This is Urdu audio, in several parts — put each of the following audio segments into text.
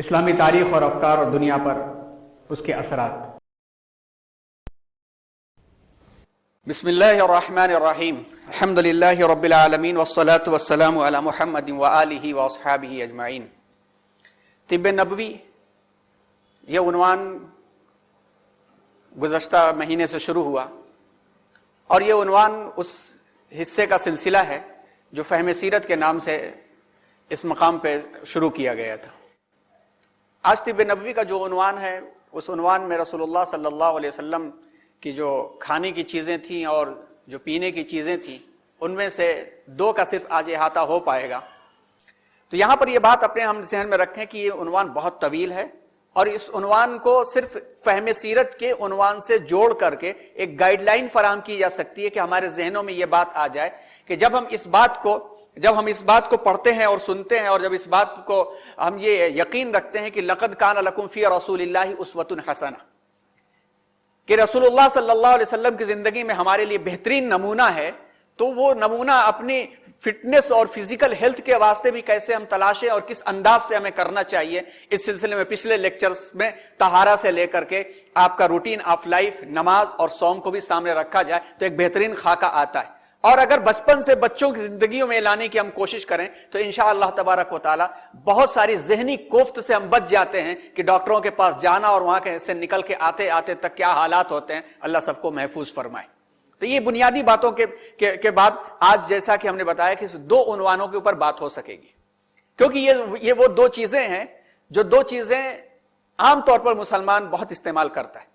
اسلامی تاریخ اور افکار اور دنیا پر اس کے اثرات۔ بسم اللہ الرحمن الرحیم، الحمد للہ رب العالمین والصلاة والسلام علی محمد وآلہ واصحابہ اجمعین۔ طب نبوی، یہ عنوان گزشتہ مہینے سے شروع ہوا اور یہ عنوان اس حصے کا سلسلہ ہے جو فہم سیرت کے نام سے اس مقام پہ شروع کیا گیا تھا۔ آج طب نبوی کا جو عنوان ہے، اس عنوان میں رسول اللہ صلی اللہ علیہ وسلم کی جو کھانے کی چیزیں تھیں اور جو پینے کی چیزیں تھیں، ان میں سے دو کا صرف آج احاطہ ہو پائے گا۔ تو یہاں پر یہ بات اپنے ہم ذہن میں رکھیں کہ یہ عنوان بہت طویل ہے اور اس عنوان کو صرف فہم سیرت کے عنوان سے جوڑ کر کے ایک گائیڈ لائن فراہم کی جا سکتی ہے کہ ہمارے ذہنوں میں یہ بات آ جائے کہ جب ہم اس بات کو پڑھتے ہیں اور سنتے ہیں اور جب اس بات کو ہم یہ یقین رکھتے ہیں کہ لقد کان لکم فی رسول اللہ اسوۃ حسنہ، کہ رسول اللہ صلی اللہ علیہ وسلم کی زندگی میں ہمارے لیے بہترین نمونہ ہے، تو وہ نمونہ اپنی فٹنس اور فزیکل ہیلتھ کے واسطے بھی کیسے ہم تلاشیں اور کس انداز سے ہمیں کرنا چاہیے، اس سلسلے میں پچھلے لیکچرز میں طہارہ سے لے کر کے آپ کا روٹین آف لائف، نماز اور صوم کو بھی سامنے رکھا جائے تو ایک بہترین خاکہ آتا ہے۔ اور اگر بچپن سے بچوں کی زندگیوں میں لانے کی ہم کوشش کریں تو انشاءاللہ تبارک و تعالی بہت ساری ذہنی کوفت سے ہم بچ جاتے ہیں کہ ڈاکٹروں کے پاس جانا اور وہاں سے نکل کے آتے آتے تک کیا حالات ہوتے ہیں، اللہ سب کو محفوظ فرمائے۔ تو یہ بنیادی باتوں کے بعد آج جیسا کہ ہم نے بتایا کہ اس دو عنوانوں کے اوپر بات ہو سکے گی، کیونکہ یہ وہ دو چیزیں ہیں جو دو چیزیں عام طور پر مسلمان بہت استعمال کرتا ہے،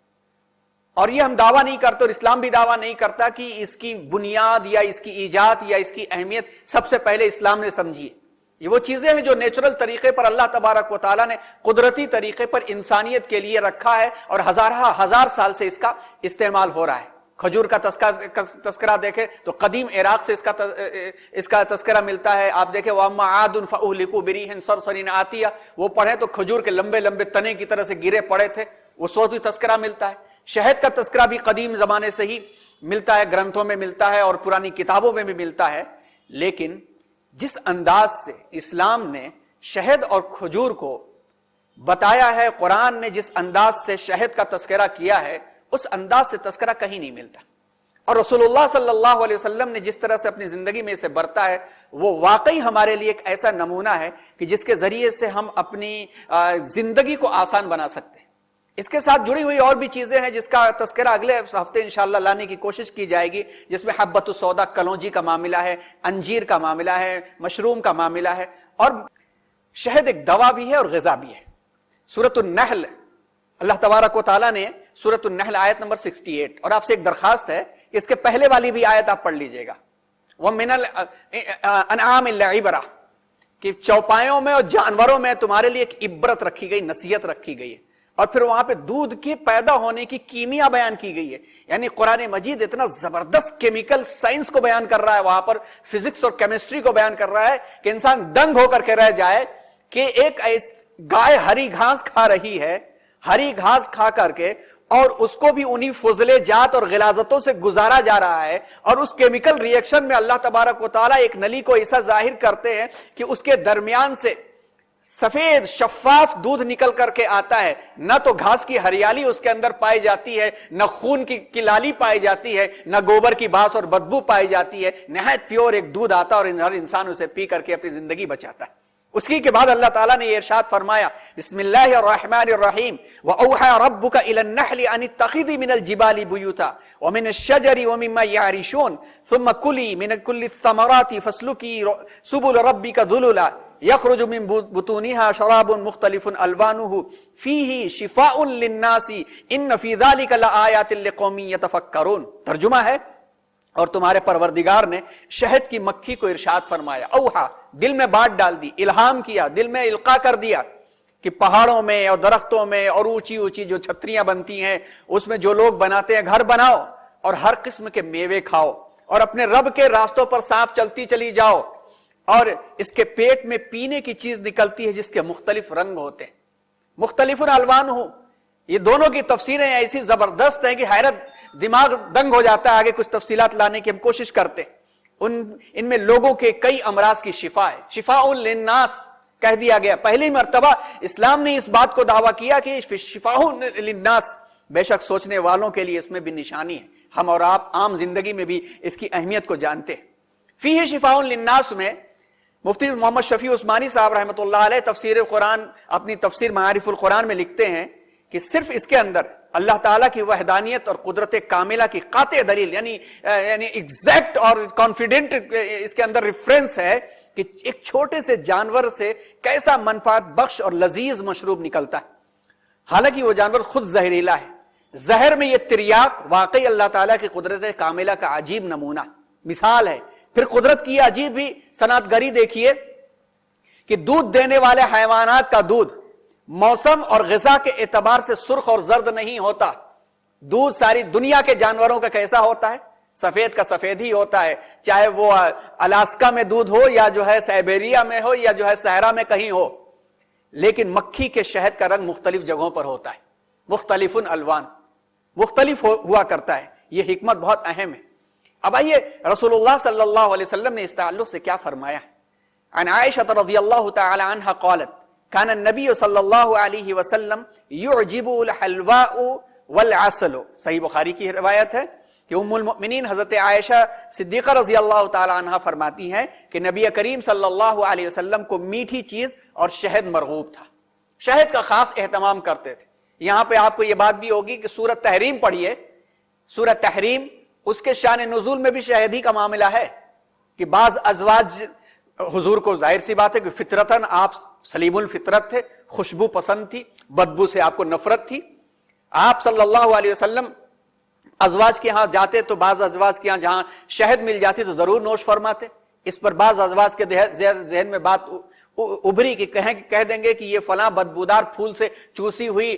اور یہ ہم دعویٰ نہیں کرتے اور اسلام بھی دعویٰ نہیں کرتا کہ اس کی بنیاد یا اس کی ایجاد یا اس کی اہمیت سب سے پہلے اسلام نے سمجھی ہے۔ یہ وہ چیزیں ہیں جو نیچرل طریقے پر اللہ تبارک و تعالیٰ نے قدرتی طریقے پر انسانیت کے لیے رکھا ہے اور ہزار سال سے اس کا استعمال ہو رہا ہے۔ کھجور کا تذکرہ دیکھیں تو قدیم عراق سے اس کا تذکرہ ملتا ہے۔ آپ دیکھیں وَأَمَّا عَادٌ فَأُهْلِكُوا بِرِيحٍ صَرْصَرٍ عَاتِيَةٍ، وہ پڑھیں تو کھجور کے لمبے لمبے تنے کی طرح سے گرے پڑے تھے، اس وقت بھی تذکرہ ملتا ہے۔ شہد کا تذکرہ بھی قدیم زمانے سے ہی ملتا ہے، گرنتھوں میں ملتا ہے اور پرانی کتابوں میں بھی ملتا ہے۔ لیکن جس انداز سے اسلام نے شہد اور کھجور کو بتایا ہے، قرآن نے جس انداز سے شہد کا تذکرہ کیا ہے، اس انداز سے تذکرہ کہیں نہیں ملتا، اور رسول اللہ صلی اللہ علیہ وسلم نے جس طرح سے اپنی زندگی میں اسے برتا ہے وہ واقعی ہمارے لیے ایک ایسا نمونہ ہے کہ جس کے ذریعے سے ہم اپنی زندگی کو آسان بنا سکتے ہیں۔ اس کے ساتھ جڑی ہوئی اور بھی چیزیں ہیں جس کا تذکرہ اگلے ہفتے انشاءاللہ لانے کی کوشش کی جائے گی، جس میں حبۃ السودا، کلونجی کا معاملہ ہے، انجیر کا معاملہ ہے، مشروم کا معاملہ ہے، اور شہد ایک دوا بھی ہے اور غذا بھی ہے۔ سورۃ النحل، اللہ تبارک و تعالیٰ نے سورۃ النحل آیت نمبر 68، اور آپ سے ایک درخواست ہے کہ اس کے پہلے والی بھی آیت آپ پڑھ لیجئے گا، وَمِنَ الْأَنْعَامِ لَعِبْرَةٌ، کہ چوپایوں میں اور جانوروں میں تمہارے لیے ایک عبرت رکھی گئی، نصیحت رکھی گئی ہے۔ اور پھر وہاں پہ دودھ کے پیدا ہونے کی کیمیا بیان کی گئی ہے، یعنی قرآن مجید اتنا زبردست کیمیکل سائنس کو بیان کر رہا ہے، وہاں پر فزکس اور کیمسٹری کو بیان کر رہا ہے کہ انسان دنگ ہو کر کے رہ جائے کہ ایک گائے ہری گھاس کھا رہی ہے، ہری گھاس کھا کر کے، اور اس کو بھی انہی فضلے جات اور غلاظتوں سے گزارا جا رہا ہے، اور اس کیمیکل ری ایکشن میں اللہ تبارک و تعالیٰ ایک نلی کو ایسا ظاہر کرتے ہیں کہ اس کے درمیان سے سفید شفاف دودھ نکل کر کے آتا ہے، نہ تو گھاس کی ہریالی اس کے اندر پائی جاتی ہے، نہ خون کی لالی پائی جاتی ہے، نہ گوبر کی بھاس اور بدبو پائی جاتی ہے، نہایت پیور ایک دودھ آتا ہے اور ہر انسان اسے پی کر کے اپنی زندگی بچاتا ہے۔ اس کے بعد اللہ تعالیٰ نے یہ ارشاد فرمایا، بسم اللہ الرحمن الرحیم، وَأَوْحَى رَبُّكَ إِلَى النَّحْلِ أَنِ اتَّخِذِي مِنَ الْجِبَالِ بُيُوتًا وَمِنَ الشَّجَرِ وَمِمَّا يَعْرِشُونَ ثُمَّ كُلِي مِنَ كُلِّ الثَّمَرَاتِ فَاسْلُكِي سُبُلَ رَبِّكَ ذُلُلًا يخرج من بطونها شراب مختلف الوانه فيه شفاء للناس ان في ذلك لآيات لقوم يتفكرون۔ ترجمہ ہے، اور تمہارے پروردگار نے شہد کی مکھی کو ارشاد فرمایا، اوحا، دل میں بات ڈال دی، الہام کیا، دل میں القاء کر دیا کہ پہاڑوں میں اور درختوں میں اور اونچی اونچی جو چھتریاں بنتی ہیں اس میں جو لوگ بناتے ہیں گھر بناؤ، اور ہر قسم کے میوے کھاؤ، اور اپنے رب کے راستوں پر صاف چلتی چلی جاؤ، اور اس کے پیٹ میں پینے کی چیز نکلتی ہے جس کے مختلف رنگ ہوتے ہیں، مختلف الوان ہو۔ یہ دونوں کی تفسیریں ایسی زبردست ہیں کہ حیرت، دماغ دنگ ہو جاتا ہے۔ آگے کچھ تفصیلات لانے کی ہم کوشش کرتے ہیں۔ ان میں لوگوں کے کئی امراض کی شفا ہے، شفاء للناس، کہہ دیا گیا. پہلی مرتبہ اسلام نے اس بات کو دعویٰ کیا کہ شفاء للناس، بے شک سوچنے والوں کے لیے اس میں بھی نشانی ہے. ہم اور آپ عام زندگی میں بھی اس کی اہمیت کو جانتے ہیں. فیہ شفاء للناس میں مفتی محمد شفیع عثمانی صاحب رحمۃ اللہ علیہ تفسیر قرآن، اپنی تفسیر معارف القرآن میں لکھتے ہیں کہ صرف اس کے اندر اللہ تعالیٰ کی وحدانیت اور قدرت کاملہ کی قاطع دلیل، یعنی ایگزیکٹ اور کانفیڈنٹ اس کے اندر ریفرنس ہے کہ ایک چھوٹے سے جانور سے کیسا منفعت بخش اور لذیذ مشروب نکلتا ہے، حالانکہ وہ جانور خود زہریلا ہے. زہر میں یہ تریاق واقعی اللہ تعالیٰ کی قدرت کاملہ کا عجیب نمونہ مثال ہے. پھر قدرت کی عجیب بھی صنعت گری دیکھیے کہ دودھ دینے والے حیوانات کا دودھ موسم اور غذا کے اعتبار سے سرخ اور زرد نہیں ہوتا. دودھ ساری دنیا کے جانوروں کا کیسا ہوتا ہے؟ سفید کا سفید ہی ہوتا ہے، چاہے وہ الاسکا میں دودھ ہو یا جو ہے سائبیریا میں ہو یا جو ہے صحرا میں کہیں ہو. لیکن مکھی کے شہد کا رنگ مختلف جگہوں پر ہوتا ہے، مختلف الوان، مختلف ہوا کرتا ہے. یہ حکمت بہت اہم ہے. اب آئیے رسول اللہ صلی اللہ علیہ وسلم نے اس تعلق سے کیا فرمایا. عن عائشہ رضی اللہ تعالی عنہ قالت كان النبی صلی اللہ علیہ وسلم يعجب الحلواء والعسل. صحیح بخاری کی روایت ہے کہ ام المؤمنین حضرت عائشہ صدیقہ رضی اللہ تعالی عنہ فرماتی ہیں کہ نبی کریم صلی اللہ علیہ وسلم کو میٹھی چیز اور شہد مرغوب تھا، شہد کا خاص اہتمام کرتے تھے. یہاں پہ آپ کو یہ بات بھی ہوگی کہ سورۃ تحریم پڑھیے، سورۃ تحریم اس کے شان نزول میں بھی شہد ہی کا معاملہ ہے کہ بعض ازواج حضور کو ظاہر سی بات ہے کہ فطرتاً آپ سلیم الفطرت تھے، خوشبو پسند تھی، بدبو سے آپ کو نفرت تھی. آپ صلی اللہ علیہ وسلم ازواج کے ہاں جاتے تو بعض ازواج کے ہاں جہاں شہد مل جاتی تو ضرور نوش فرماتے. اس پر بعض ازواج کے ذہن میں بات ابھری کہ کہہ دیں گے کہ یہ فلاں بدبودار پھول سے چوسی ہوئی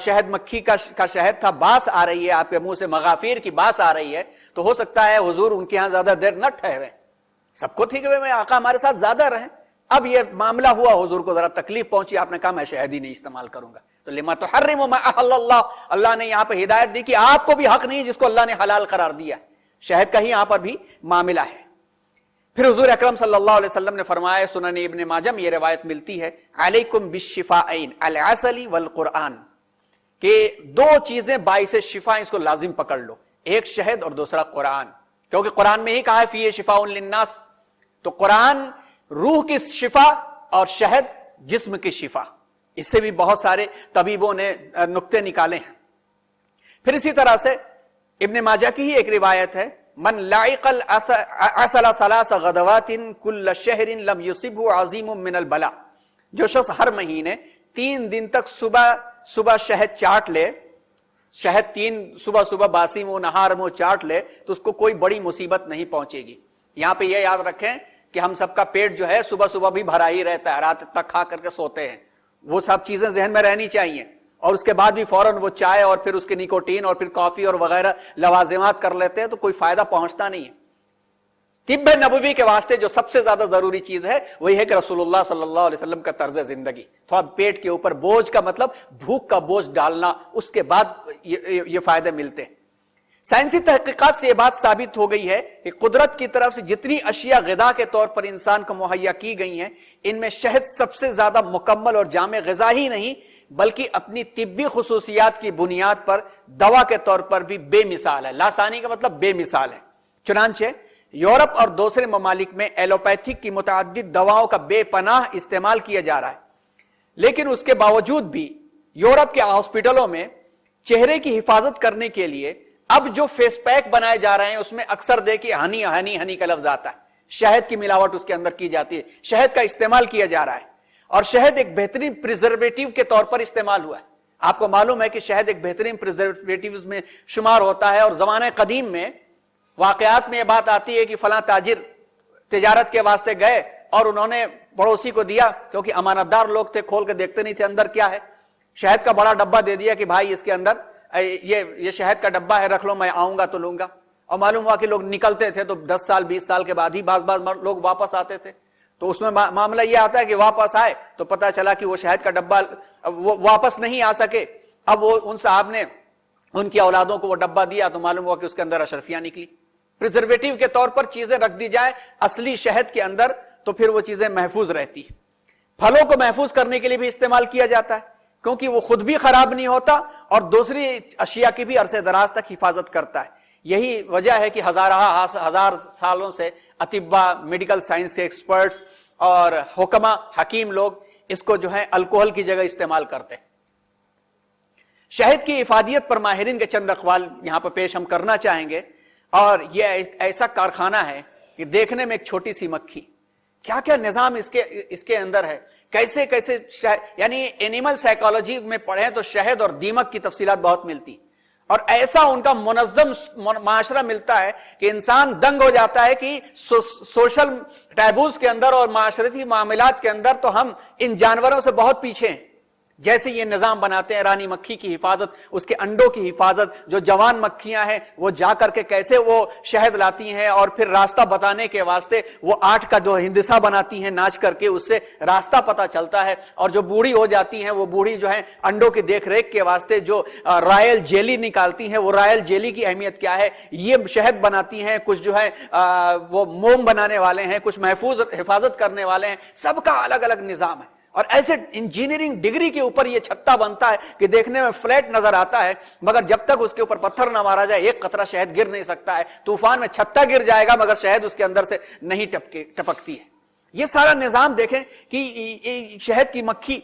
شہد مکھی کا شہد تھا، باس آ رہی ہے، آپ کے منہ سے مغافیر کی باس آ رہی ہے، تو ہو سکتا ہے حضور ان کے ہاں زیادہ دیر نہ ٹھہرے. سب کو تھی کہ میں آقا ہمارے ساتھ زیادہ رہیں. اب یہ معاملہ ہوا، حضور کو ذرا تکلیف پہنچی، آپ نے کہا میں شہد ہی نہیں استعمال کروں گا. تو لما تحرم ما احل اللہ، اللہ نے یہاں پہ ہدایت دی کہ آپ کو بھی حق نہیں جس کو اللہ نے حلال قرار دیا. شہد کا ہی یہاں پر بھی معاملہ ہے. پھر حضور اکرم صلی اللہ علیہ وسلم نے فرمایا، سنن ابن ماجہ میں یہ روایت ملتی ہے، علیکم بالشفاءین العسل والقرآن، کہ دو چیزیں باعث شفا، اس کو لازم پکڑ لو، ایک شہد اور دوسرا قرآن. کیونکہ قرآن میں ہی کہا ہے فیہ شفاء للناس، تو قرآن روح کی شفا اور شہد جسم کی شفا. اس سے بھی بہت سارے طبیبوں نے نکتے نکالے ہیں. پھر اسی طرح سے ابن ماجہ کی ہی ایک روایت ہے، من لعق العسل ثلاث غدوات كل شہر لم يصبه عظیم من البلاء، جو شخص ہر مہینے 3 دن تک صبح شہد چاٹ لے، شہد 3 صبح باسی منہ نہار منہ چاٹ لے تو اس کو کوئی بڑی مصیبت نہیں پہنچے گی. یہاں پہ یہ یاد رکھیں کہ ہم سب کا پیٹ جو ہے صبح بھی بھرا ہی رہتا ہے، رات تک کھا کر کے سوتے ہیں. وہ سب چیزیں ذہن میں رہنی چاہیے، اور اس کے بعد بھی فوراً وہ چائے اور پھر اس کے نیکوٹین اور پھر کافی اور وغیرہ لوازمات کر لیتے ہیں تو کوئی فائدہ پہنچتا نہیں ہے. طب نبوی کے واسطے جو سب سے زیادہ ضروری چیز ہے وہی ہے کہ رسول اللہ صلی اللہ علیہ وسلم کا طرز زندگی. تھوڑا پیٹ کے اوپر بوجھ کا مطلب بھوک کا بوجھ ڈالنا، اس کے بعد یہ فائدے ملتے ہیں. سائنسی تحقیقات سے یہ بات ثابت ہو گئی ہے کہ قدرت کی طرف سے جتنی اشیاء غذا کے طور پر انسان کو مہیا کی گئی ہیں، ان میں شہد سب سے زیادہ مکمل اور جامع غذا ہی نہیں بلکہ اپنی طبی خصوصیات کی بنیاد پر دوا کے طور پر بھی بے مثال ہے. لاسانی کا مطلب بے مثال ہے. چنانچہ یورپ اور دوسرے ممالک میں ایلوپیتھک کی متعدد دواؤں کا بے پناہ استعمال کیا جا رہا ہے، لیکن اس کے باوجود بھی یورپ کے ہاسپٹلوں میں چہرے کی حفاظت کرنے کے لیے اب جو فیس پیک بنائے جا رہے ہیں اس میں اکثر دیکھیں ہنی کا لفظ آتا ہے. شہد کی ملاوٹ اس کے اندر کی جاتی ہے، شہد کا استعمال کیا جا رہا ہے، اور شہد ایک بہترین پریزرویٹو کے طور پر استعمال ہوا ہے. آپ کو معلوم ہے کہ شہد ایک بہترین پریزرویٹیوز میں شمار ہوتا ہے، اور زمانہ قدیم میں واقعات میں یہ بات آتی ہے کہ فلاں تاجر تجارت کے واسطے گئے اور انہوں نے پڑوسی کو دیا، کیونکہ امانت دار لوگ تھے، کھول کے دیکھتے نہیں تھے اندر کیا ہے. شہد کا بڑا ڈبہ دے دیا کہ بھائی اس کے اندر یہ شہد کا ڈبہ ہے، رکھ لو، میں آؤں گا تو لوں گا. اور معلوم ہوا کہ لوگ نکلتے تھے تو 10 سال 20 سال کے بعد ہی بعض لوگ واپس آتے تھے. تو اس میں معاملہ یہ آتا ہے کہ واپس آئے تو پتا چلا کہ وہ شہد کا ڈبہ وہ واپس نہیں آ سکے. اب وہ ان صاحب نے ان کی اولادوں کو وہ ڈبہ دیا تو معلوم ہوا کہ اس کے اندر اشرفیاں نکلی. پریزرویٹو کے طور پر چیزیں رکھ دی جائے اصلی شہد کے اندر تو پھر وہ چیزیں محفوظ رہتی. پھلوں کو محفوظ کرنے کے لیے بھی استعمال کیا جاتا ہے کیونکہ وہ خود بھی خراب نہیں ہوتا اور دوسری اشیاء کی بھی عرصے دراز تک حفاظت کرتا ہے. یہی وجہ ہے کہ ہزار سالوں سے اطباء، میڈیکل سائنس کے ایکسپرٹس اور حکما، حکیم لوگ اس کو جو ہے الکوہل کی جگہ استعمال کرتے ہیں. شہد کی افادیت پر ماہرین کے چند اقوال یہاں پر پیش ہم کرنا چاہیں گے. اور یہ ایسا کارخانہ ہے کہ دیکھنے میں ایک چھوٹی سی مکھی، کیا کیا نظام اس کے اندر ہے، کیسے کیسے یعنی اینیمل سائیکالوجی میں پڑھیں تو شہد اور دیمک کی تفصیلات بہت ملتی، اور ایسا ان کا منظم معاشرہ ملتا ہے کہ انسان دنگ ہو جاتا ہے کہ سوشل ٹیبوز کے اندر اور معاشرتی معاملات کے اندر تو ہم ان جانوروں سے بہت پیچھے ہیں. جیسے یہ نظام بناتے ہیں رانی مکھی کی حفاظت، اس کے انڈوں کی حفاظت، جو جوان مکھیاں ہیں وہ جا کر کے کیسے وہ شہد لاتی ہیں اور پھر راستہ بتانے کے واسطے وہ آٹھ کا جو ہندسہ بناتی ہیں ناچ کر کے، اس سے راستہ پتہ چلتا ہے. اور جو بوڑھی ہو جاتی ہیں وہ بوڑھی جو ہے انڈوں کی دیکھ ریکھ کے واسطے جو رائل جیلی نکالتی ہیں، وہ رائل جیلی کی اہمیت کیا ہے، یہ شہد بناتی ہیں. کچھ جو ہے وہ موم بنانے والے ہیں، کچھ محفوظ حفاظت کرنے والے ہیں، سب کا الگ الگ نظام ہے. اور ایسے انجینئرنگ ڈگری کے اوپر یہ چھتا بنتا ہے کہ دیکھنے میں فلیٹ نظر آتا ہے، مگر جب تک اس کے اوپر پتھر نہ مارا جائے ایک قطرہ شہد گر نہیں سکتا ہے. طوفان میں چھتا گر جائے گا مگر شہد اس کے اندر سے نہیں ٹپکتی ہے. یہ سارا نظام دیکھیں کہ شہد کی مکھی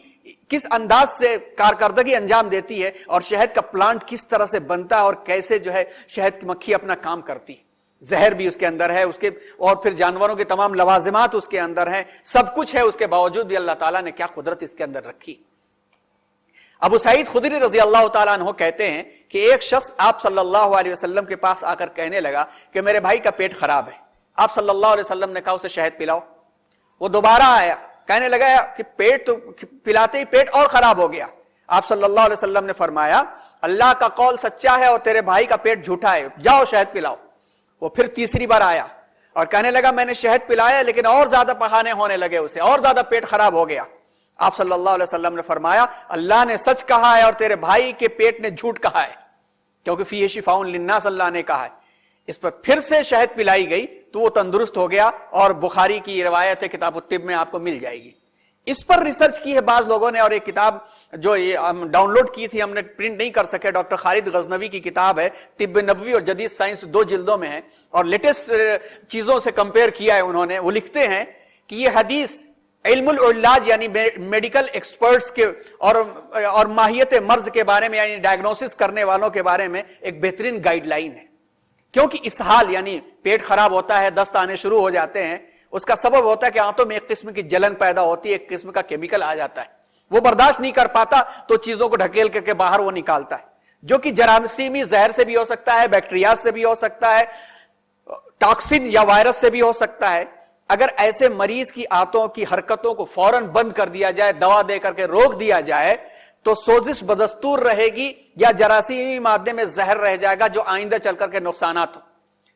کس انداز سے کارکردگی انجام دیتی ہے اور شہد کا پلانٹ کس طرح سے بنتا ہے اور کیسے جو ہے شہد کی مکھی اپنا کام کرتی ہے. زہر بھی اس کے اندر ہے، اس کے اور پھر جانوروں کے تمام لوازمات اس کے اندر ہیں، سب کچھ ہے. اس کے باوجود بھی اللہ تعالیٰ نے کیا قدرت اس کے اندر رکھی. ابو سعید خدری رضی اللہ تعالیٰ عنہ کہتے ہیں کہ ایک شخص آپ صلی اللہ علیہ وسلم کے پاس آ کر کہنے لگا کہ میرے بھائی کا پیٹ خراب ہے. آپ صلی اللہ علیہ وسلم نے کہا اسے شہد پلاؤ. وہ دوبارہ آیا، کہنے لگا کہ پیٹ تو پلاتے ہی پیٹ اور خراب ہو گیا. آپ صلی اللہ علیہ وسلم نے فرمایا اللہ کا قول سچا ہے اور تیرے بھائی کا پیٹ جھوٹا ہے، جاؤ شہد پلاؤ. وہ پھر تیسری بار آیا اور کہنے لگا میں نے شہد پلایا لیکن اور زیادہ پخانے ہونے لگے، اسے اور زیادہ پیٹ خراب ہو گیا. آپ صلی اللہ علیہ وسلم نے فرمایا اللہ نے سچ کہا ہے اور تیرے بھائی کے پیٹ نے جھوٹ کہا ہے، کیونکہ فیہ شفاء للناس اللہ نے کہا ہے. اس پر پھر سے شہد پلائی گئی تو وہ تندرست ہو گیا، اور بخاری کی روایت ہے کتاب الطب میں آپ کو مل جائے گی. اس پر ریسرچ کی ہے بعض لوگوں نے، اور ایک کتاب جو ہم ڈاؤن لوڈ کی تھی ہم نے پرنٹ نہیں کر سکے، ڈاکٹر خالد غزنوی کی کتاب ہے طب نبوی اور جدید سائنس، 2 جلدوں میں ہے اور لیٹسٹ چیزوں سے کمپیئر کیا ہے انہوں نے. وہ لکھتے ہیں کہ یہ حدیث علم العلاج یعنی میڈیکل ایکسپرٹس کے اور ماہیت مرض کے بارے میں یعنی ڈائگنوسس کرنے والوں کے بارے میں ایک بہترین گائیڈ لائن ہے. کیونکہ اسہال یعنی پیٹ خراب ہوتا ہے، دست آنے شروع ہو جاتے ہیں، اس کا سبب ہوتا ہے کہ آنتوں میں ایک قسم کی جلن پیدا ہوتی ہے، ایک قسم کا کیمیکل آ جاتا ہے، وہ برداشت نہیں کر پاتا تو چیزوں کو ڈھکیل کر کے باہر وہ نکالتا ہے، جو کہ جراثیمی زہر سے بھی ہو سکتا ہے، بیکٹیریا سے بھی ہو سکتا ہے، ٹاکسن یا وائرس سے بھی ہو سکتا ہے. اگر ایسے مریض کی آنتوں کی حرکتوں کو فوراً بند کر دیا جائے، دوا دے کر کے روک دیا جائے تو سوزش بدستور رہے گی یا جراثیمی مادے میں زہر رہ جائے گا جو آئندہ چل کر کے نقصانات ہو.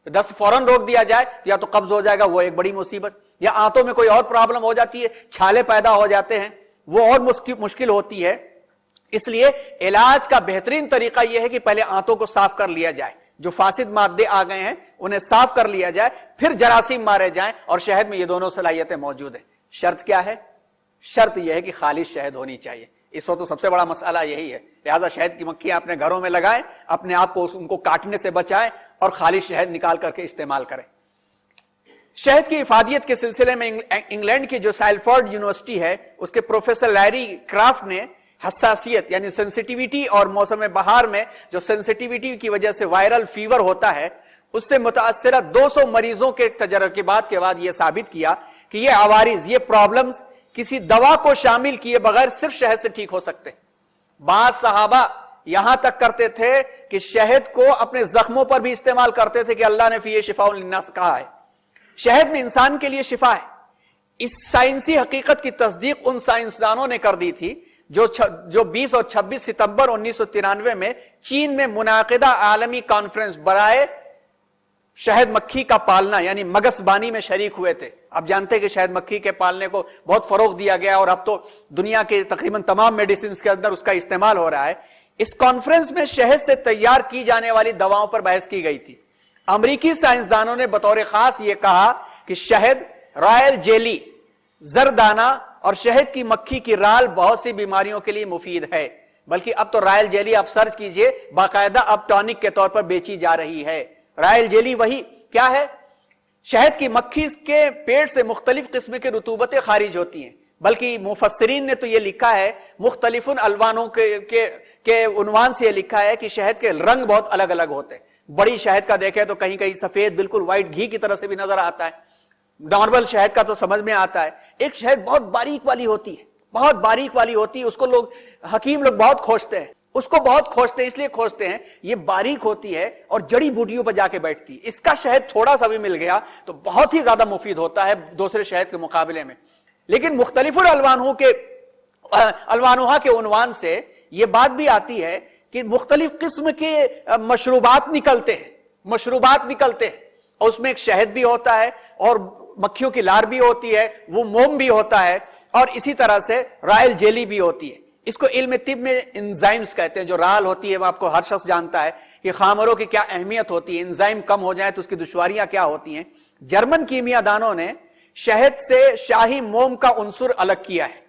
دست فوراً روک دیا جائے یا تو قبض ہو جائے گا، وہ ایک بڑی مصیبت، یا آنتوں میں کوئی اور پرابلم ہو جاتی ہے، چھالے پیدا ہو جاتے ہیں، وہ اور مشکل ہوتی ہے. اس لیے علاج کا بہترین طریقہ یہ ہے کہ پہلے آنتوں کو صاف کر لیا جائے، جو فاسد مادے آ گئے ہیں انہیں صاف کر لیا جائے، پھر جراثیم مارے جائیں. اور شہد میں یہ دونوں صلاحیتیں موجود ہیں. شرط کیا ہے؟ شرط یہ ہے کہ خالص شہد ہونی چاہیے. اس وقت تو سب سے بڑا مسئلہ یہی ہے، لہذا شہد کی مکھیاں اپنے گھروں میں لگائیں، اپنے آپ کو ان کو کاٹنے سے بچائیں اور خالص شہد نکال کر کے استعمال کریں. شہد کی افادیت کے سلسلے میں انگلینڈ کی جو سائلفورڈ یونیورسٹی ہے اس کے پروفیسر لیری کرافٹ نے حساسیت یعنی سینسٹیویٹی، اور موسم بہار میں جو سینسٹیویٹی کی وجہ سے وائرل فیور ہوتا ہے اس سے متاثرہ 200 مریضوں کے تجربات کے بعد یہ ثابت کیا کہ یہ عوارض، یہ پرابلمز کسی دوا کو شامل کیے بغیر صرف شہد سے ٹھیک ہو سکتے. بعض صحابہ یہاں تک کرتے تھے کہ شہد کو اپنے زخموں پر بھی استعمال کرتے تھے کہ اللہ نے فیہ شفاء للناس کہا ہے. شہد میں انسان کے لیے شفا ہے. اس سائنسی حقیقت کی تصدیق ان سائنسدانوں نے کر دی تھی جو 20 اور 26 ستمبر 1993 میں چین میں منعقدہ عالمی کانفرنس برائے شہد مکھی کا پالنا یعنی مگس بانی میں شریک ہوئے تھے. آپ جانتے ہیں کہ شہد مکھی کے پالنے کو بہت فروغ دیا گیا اور اب تو دنیا کے تقریباً تمام میڈیسنز کے اندر اس کا استعمال ہو رہا ہے. اس کانفرنس میں شہد سے تیار کی جانے والی دواؤں پر بحث کی گئی تھی. امریکی سائنسدانوں نے بطور خاص یہ کہا کہ شہد، رائل جیلی، زردانہ اور شہد کی مکھی کی رال بہت سی بیماریوں کے لیے مفید ہے، بلکہ اب تو رائل جیلی آپ سرچ کیجئے باقاعدہ اب ٹونک کے طور پر بیچی جا رہی ہے۔ رائل جیلی وہی کیا ہے؟ شہد کی مکھی کے پیٹ سے مختلف قسم کے رطوبتیں خارج ہوتی ہیں، بلکہ مفسرین نے تو یہ لکھا ہے مختلف الوانوں کے عنوان سے یہ لکھا ہے کہ شہد کے رنگ بہت الگ الگ ہوتے ہیں۔ بڑی شہد کا دیکھیں تو کہیں کہیں سفید بالکل وائٹ گھی کی طرح سے بھی نظر آتا ہے، نارمل شہد کا تو سمجھ میں آتا ہے۔ ایک شہد بہت باریک والی ہوتی ہے، بہت باریک والی ہوتی ہے، اس کو لوگ حکیم لوگ بہت کھوجتے ہیں، اس کو بہت کھوجتے ہیں، اس لیے کھوجتے ہیں یہ باریک ہوتی ہے اور جڑی بوٹیوں پر جا کے بیٹھتی ہے۔ اس کا شہد تھوڑا سا بھی مل گیا تو بہت ہی زیادہ مفید ہوتا ہے دوسرے شہد کے مقابلے میں۔ لیکن مختلف الوانوہا کے عنوان سے یہ بات بھی آتی ہے کہ مختلف قسم کے مشروبات نکلتے ہیں اور اس میں ایک شہد بھی ہوتا ہے اور مکھیوں کی لار بھی ہوتی ہے، وہ موم بھی ہوتا ہے، اور اسی طرح سے رائل جیلی بھی ہوتی ہے۔ اس کو علم طب میں انزائمز کہتے ہیں۔ جو رال ہوتی ہے وہ آپ کو ہر شخص جانتا ہے کہ خامروں کی کیا اہمیت ہوتی ہے، انزائم کم ہو جائیں تو اس کی دشواریاں کیا ہوتی ہیں۔ جرمن کیمیا دانوں نے شہد سے شاہی موم کا عنصر الگ کیا ہے۔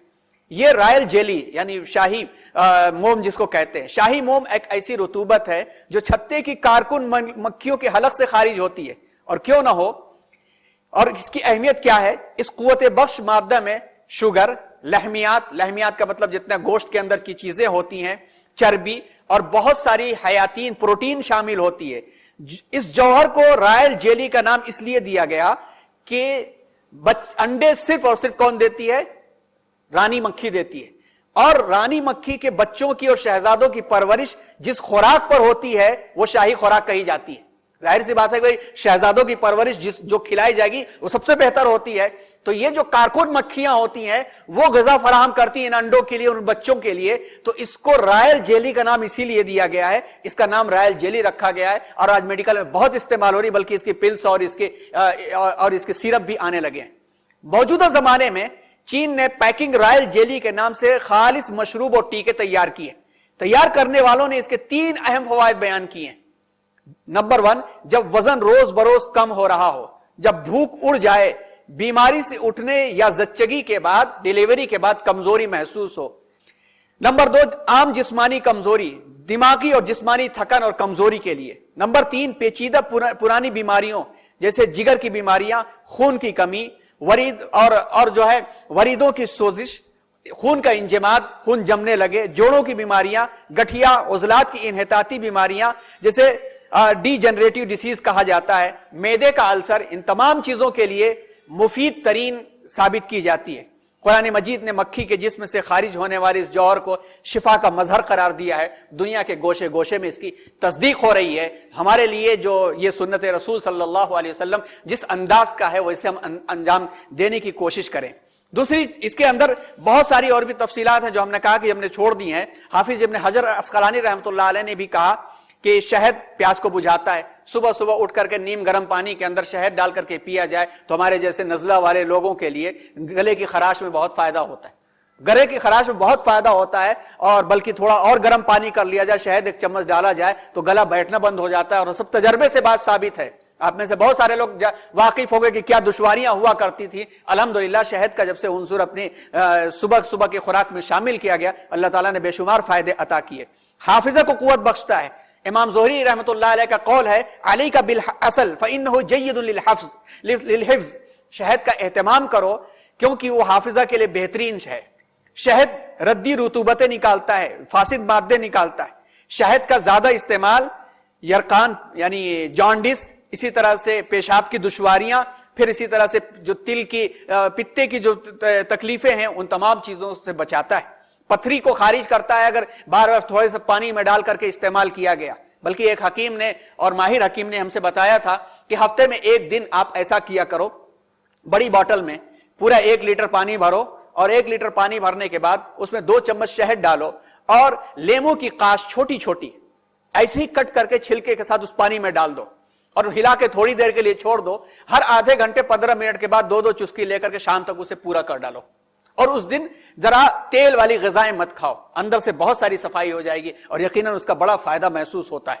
یہ رائل جیلی یعنی شاہی موم جس کو کہتے ہیں، شاہی موم ایک ایسی رطوبت ہے جو چھتے کی کارکن مکھیوں کے حلق سے خارج ہوتی ہے، اور کیوں نہ ہو، اور اس کی اہمیت کیا ہے؟ اس قوت بخش مادہ میں شوگر، لحمیات کا مطلب جتنا گوشت کے اندر کی چیزیں ہوتی ہیں، چربی اور بہت ساری حیاتین پروٹین شامل ہوتی ہے۔ اس جوہر کو رائل جیلی کا نام اس لیے دیا گیا کہ انڈے صرف اور صرف کون دیتی ہے؟ رانی مکھی دیتی ہے، اور رانی مکھی کے بچوں کی اور شہزادوں کی پرورش جس خوراک پر ہوتی ہے وہ شاہی خوراک کہی جاتی ہے۔ ظاہر سی بات ہے کہ شہزادوں کی پرورش جو کھلائی جائے گی وہ سب سے بہتر ہوتی ہے۔ تو یہ جو کارکن مکھیاں ہوتی ہیں وہ غذا فراہم کرتی ہیں ان انڈوں کے لیے اور ان بچوں کے لیے، تو اس کو رائل جیلی کا نام اسی لیے دیا گیا ہے، اس کا نام رائل جیلی رکھا گیا ہے، اور آج میڈیکل میں بہت استعمال ہو رہی، بلکہ اس کی پلس اور اس کے سیرپ بھی آنے لگے ہیں۔ موجودہ زمانے میں چین نے پیکنگ رائل جیلی کے نام سے خالص مشروب اور ٹیکے تیار کیے۔ تیار کرنے والوں نے اس کے 3 اہم فوائد بیان کیے ہیں۔ نمبر 1، جب وزن روز بروز کم ہو رہا ہو، جب بھوک اڑ جائے، بیماری سے اٹھنے یا زچگی کے بعد، ڈیلیوری کے بعد کمزوری محسوس ہو۔ نمبر 2، عام جسمانی کمزوری، دماغی اور جسمانی تھکن اور کمزوری کے لیے۔ نمبر 3، پیچیدہ پرانی بیماریوں جیسے جگر کی بیماریاں، خون کی کمی، ورید اور جو ہے وریدوں کی سوزش، خون کا انجماد، خون جمنے لگے، جوڑوں کی بیماریاں، گٹھیا، عضلات کی انحطاطی بیماریاں جیسے ڈی جنریٹو ڈیزیز کہا جاتا ہے، معدے کا السر، ان تمام چیزوں کے لیے مفید ترین ثابت کی جاتی ہے۔ قرآن مجید نے مکھی کے جسم سے خارج ہونے والے اس جوہر کو شفا کا مظہر قرار دیا ہے۔ دنیا کے گوشے گوشے میں اس کی تصدیق ہو رہی ہے۔ ہمارے لیے جو یہ سنت رسول صلی اللہ علیہ وسلم جس انداز کا ہے ویسے ہم انجام دینے کی کوشش کریں۔ دوسری، اس کے اندر بہت ساری اور بھی تفصیلات ہیں جو ہم نے کہا کہ ہم نے چھوڑ دی ہیں۔ حافظ ابن حجر عسقلانی رحمۃ اللہ علیہ نے بھی کہا کہ شہد پیاس کو بجھاتا ہے، صبح صبح اٹھ کر کے نیم گرم پانی کے اندر شہد ڈال کر کے پیا جائے تو ہمارے جیسے نزلہ والے لوگوں کے لیے گلے کی خراش میں بہت فائدہ ہوتا ہے، گلے کی خراش میں بہت فائدہ ہوتا ہے، اور بلکہ تھوڑا اور گرم پانی کر لیا جائے، شہد 1 چمچ ڈالا جائے تو گلا بیٹھنا بند ہو جاتا ہے، اور سب تجربے سے بات ثابت ہے۔ آپ میں سے بہت سارے لوگ واقف ہو گئے کہ کیا دشواریاں ہوا کرتی تھی۔ الحمدللہ شہد کا جب سے عنصر اپنی صبح کی خوراک میں شامل کیا گیا، اللہ تعالیٰ نے بے شمار فائدے عطا کیے۔ حافظہ کو قوت بخشتا ہے۔ امام زہری رحمۃ اللہ علیہ کا قول ہے، علیک بالعسل فإنہ جید للحفظ، شہد کا اہتمام کرو کیونکہ وہ حافظہ کے لیے بہترین ہے۔ شہد ردی رطوبتیں نکالتا ہے، فاسد مادے نکالتا ہے۔ شہد کا زیادہ استعمال یرقان یعنی جانڈس، اسی طرح سے پیشاب کی دشواریاں، پھر اسی طرح سے جو تل کی پتے کی جو تکلیفیں ہیں ان تمام چیزوں سے بچاتا ہے۔ پتھری کو خارج کرتا ہے اگر بار بار تھوڑے سے پانی میں ڈال کر کے استعمال کیا گیا۔ بلکہ ایک حکیم نے اور ماہر حکیم نے ہم سے بتایا تھا کہ ہفتے میں 1 دن آپ ایسا کیا کرو، بڑی باٹل میں پورا 1 لیٹر پانی بھرو، اور 1 لیٹر پانی بھرنے کے بعد اس میں 2 چمچ شہد ڈالو، اور لیموں کی قاش چھوٹی چھوٹی ایسے ہی کٹ کر کے چھلکے کے ساتھ اس پانی میں ڈال دو، اور ہلا کے تھوڑی دیر کے لیے چھوڑ دو۔ ہر آدھے گھنٹے 15 منٹ کے بعد 2 چسکی لے کر کے شام تک اسے پورا کر ڈالو، اور اس دن ذرا تیل والی غذائیں مت کھاؤ، اندر سے بہت ساری صفائی ہو جائے گی اور یقیناً اس کا بڑا فائدہ محسوس ہوتا ہے۔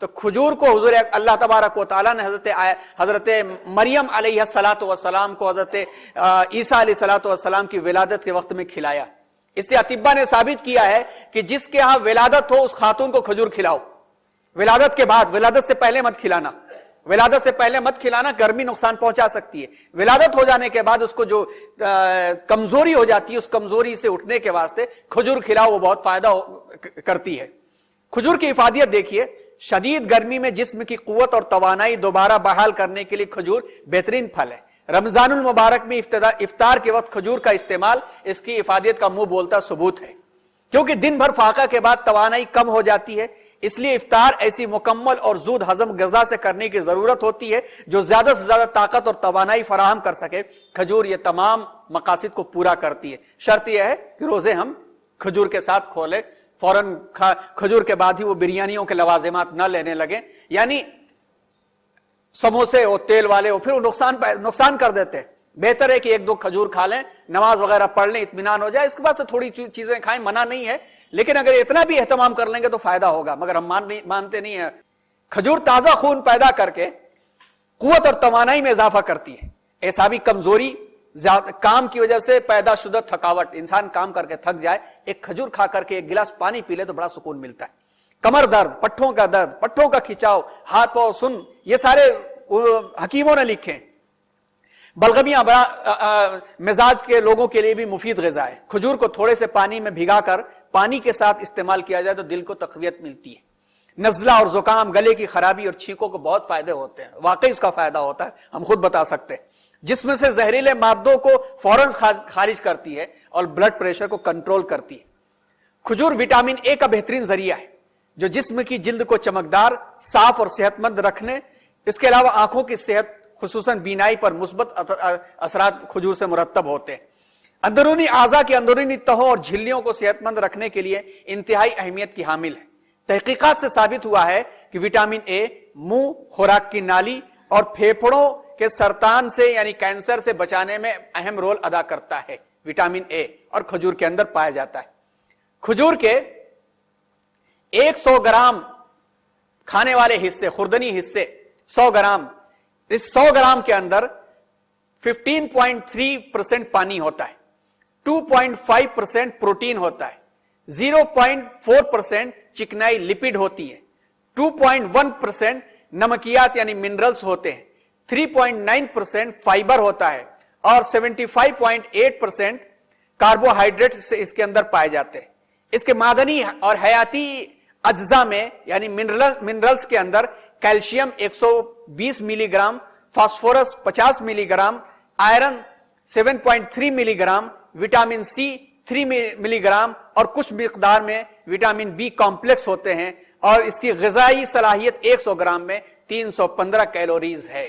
تو کھجور کو حضور اللہ تبارک و تعالیٰ نے حضرت مریم علیہ الصلاۃ والسلام کو حضرت عیسیٰ علیہ الصلاۃ والسلام کی ولادت کے وقت میں کھلایا. اس سے اطباء نے ثابت کیا ہے کہ جس کے ہاں ولادت ہو اس خاتون کو کھجور کھلاؤ. ولادت کے بعد، ولادت سے پہلے مت کھلانا. ولادت سے پہلے مت کھلانا، گرمی نقصان پہنچا سکتی ہے. ولادت ہو جانے کے بعد اس کو جو کمزوری ہو جاتی ہے، اس کمزوری سے اٹھنے کے واسطے کھجور کھلاؤ، وہ بہت فائدہ کرتی ہے. کھجور کی افادیت دیکھیے، شدید گرمی میں جسم کی قوت اور توانائی دوبارہ بحال کرنے کے لیے کھجور بہترین پھل ہے. رمضان المبارک میں افطار کے وقت کھجور کا استعمال اس کی افادیت کا منہ بولتا ثبوت ہے، کیونکہ دن بھر فاقہ کے بعد توانائی کم ہو جاتی ہے. اس لیے افطار ایسی مکمل اور زود ہضم غذا سے کرنے کی ضرورت ہوتی ہے جو زیادہ سے زیادہ طاقت اور توانائی فراہم کر سکے. کھجور یہ تمام مقاصد کو پورا کرتی ہے. شرط یہ ہے کہ روزے ہم کھجور کے ساتھ کھولیں، فوراً کھجور کے بعد ہی وہ بریانیوں کے لوازمات نہ لینے لگیں، یعنی سموسے ہو، تیل والے ہو، پھر وہ نقصان کر دیتے ہیں. بہتر ہے کہ ایک دو کھجور کھا لیں، نماز وغیرہ پڑھ لیں، اطمینان ہو جائے. اس کے بعد سے تھوڑی چیزیں کھائیں، منع نہیں ہے، لیکن اگر اتنا بھی اہتمام کر لیں گے تو فائدہ ہوگا. مگر ہم مانتے نہیں ہیں. کھجور تازہ خون پیدا کر کے قوت اور توانائی میں اضافہ کرتی ہے. اعصابی کمزوری، کام کی وجہ سے پیدا شدہ تھکاوٹ، انسان کام کر کے تھک جائے، ایک کھجور کھا کر کے ایک گلاس پانی پی لے تو بڑا سکون ملتا ہے. کمر درد، پٹھوں کا درد، پٹھوں کا کھچاؤ، ہاتھ پاؤں سن، یہ سارے حکیموں نے لکھے. بلغمیاں بڑا مزاج کے لوگوں کے لیے بھی مفید غذا ہے. کھجور کو تھوڑے سے پانی میں بھگا کر پانی کے ساتھ استعمال کیا جائے تو دل کو تقویت ملتی ہے. نزلہ اور زکام، گلے کی خرابی اور چھینکوں کو بہت فائدے ہوتے ہیں. واقعی اس کا فائدہ ہوتا ہے، ہم خود بتا سکتے ہیں. جسم سے زہریلے مادوں کو فوراً خارج کرتی ہے اور بلڈ پریشر کو کنٹرول کرتی ہے. کھجور وٹامن اے کا بہترین ذریعہ ہے جو جسم کی جلد کو چمکدار، صاف اور صحت مند رکھنے، اس کے علاوہ آنکھوں کی صحت خصوصاً بینائی پر مثبت اثرات کھجور سے مرتب ہوتے ہیں. اندرونی اعضاء کی اندرونی تہوں اور جھلیوں کو صحت مند رکھنے کے لیے انتہائی اہمیت کی حامل ہے. تحقیقات سے ثابت ہوا ہے کہ وٹامن اے منہ، خوراک کی نالی اور پھیپھڑوں کے سرطان سے یعنی کینسر سے بچانے میں اہم رول ادا کرتا ہے. وٹامن اے اور کھجور کے اندر پایا جاتا ہے. کھجور کے 100 گرام کھانے والے حصے، خوردنی حصے 100 گرام، اس 100 گرام کے اندر 15.3% پانی ہوتا ہے، 2.5% پروٹین ہوتا ہے، 0.4% چکنائی لپڈ ہوتی ہے، 2.1% نمکیات یعنی منرلز ہوتے ہیں، 3.9% فائبر ہوتا ہے اور 75.8% کاربوہائیڈریٹ اس کے اندر پائے جاتے ہیں. اس کے معدنی اور حیاتی اجزاء میں یعنی منرلز کے اندر کیلشیم 120 ملی گرام، فاسفورس 50 ملی گرام، آئرن 7.3 ملی گرام، وٹامن سی 3 ملی گرام اور کچھ مقدار میں وٹامن بی کمپلیکس ہوتے ہیں. اور اس کی غذائی صلاحیت 100 گرام میں 315 کیلوریز ہے.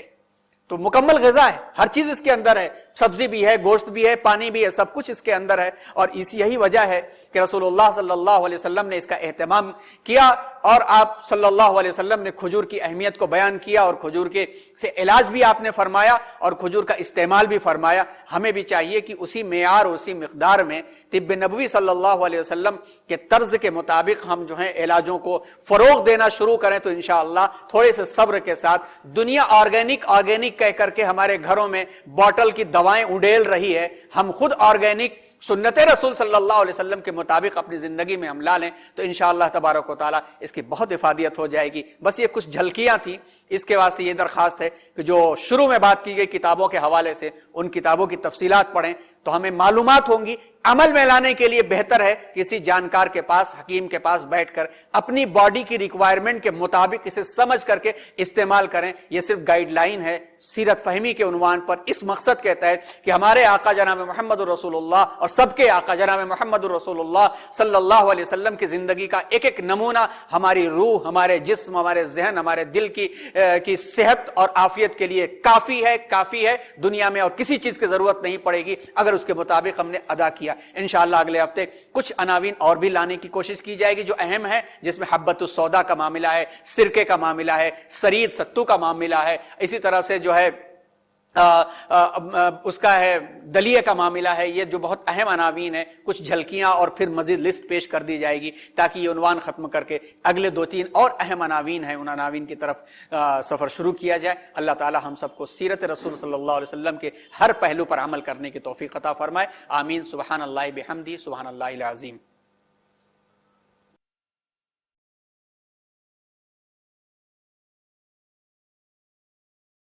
تو مکمل غذا ہے، ہر چیز اس کے اندر ہے، سبزی بھی ہے، گوشت بھی ہے، پانی بھی ہے، سب کچھ اس کے اندر ہے. اور یہی وجہ ہے کہ رسول اللہ صلی اللہ علیہ وسلم نے اس کا اہتمام کیا اور آپ صلی اللہ علیہ وسلم نے کھجور کی اہمیت کو بیان کیا اور کھجور کے سے علاج بھی آپ نے فرمایا اور کھجور کا استعمال بھی فرمایا. ہمیں بھی چاہیے کہ اسی معیار اسی مقدار میں طب نبوی صلی اللہ علیہ وسلم کے طرز کے مطابق ہم جو ہیں علاجوں کو فروغ دینا شروع کریں تو انشاءاللہ تھوڑے سے صبر کے ساتھ. دنیا آرگینک کہہ کر کے ہمارے گھروں میں بوٹل کی دوائیں اڈیل رہی ہے، ہم خود آرگینک سنت رسول صلی اللہ علیہ وسلم کے مطابق اپنی زندگی میں ہم لا لیں تو انشاءاللہ تبارک و تعالی اس کی بہت افادیت ہو جائے گی. بس یہ کچھ جھلکیاں تھیں، اس کے واسطے یہ درخواست ہے کہ جو شروع میں بات کی گئی کتابوں کے حوالے سے ان کتابوں کی تفصیلات پڑھیں تو ہمیں معلومات ہوں گی. عمل میں لانے کے لیے بہتر ہے کسی جانکار کے پاس، حکیم کے پاس بیٹھ کر اپنی باڈی کی ریکوائرمنٹ کے مطابق اسے سمجھ کر کے استعمال کریں. یہ صرف گائیڈ لائن ہے سیرت فہمی کے عنوان پر، اس مقصد کے تحت کہ ہمارے آقا جناب محمد الرسول اللہ اور سب کے آقا جناب محمد الرسول اللہ صلی اللہ علیہ وسلم کی زندگی کا ایک ایک نمونہ ہماری روح، ہمارے جسم، ہمارے ذہن، ہمارے دل کی صحت اور عافیت کے لیے کافی ہے. دنیا میں اور کسی چیز کی ضرورت نہیں پڑے گی اگر اس کے مطابق ہم نے ادا کیا. انشاءاللہ اگلے ہفتے کچھ عناوین اور بھی لانے کی کوشش کی جائے گی جو اہم ہے، جس میں حبۃ السودا کا معاملہ ہے، سرکے کا معاملہ ہے، سرید ستو کا معاملہ ہے، اسی طرح سے جو ہے اس کا ہے دلیے کا معاملہ ہے، یہ جو بہت اہم عناوین ہے، کچھ جھلکیاں اور پھر مزید لسٹ پیش کر دی جائے گی تاکہ یہ عنوان ختم کر کے اگلے 2-3 اور اہم عناوین ہیں، ان عناوین کی طرف سفر شروع کیا جائے۔ اللہ تعالی ہم سب کو سیرت رسول صلی اللہ علیہ وسلم کے ہر پہلو پر عمل کرنے کی توفیق عطا فرمائے، آمین۔ سبحان اللہ بحمدہ، سبحان اللہ العظیم۔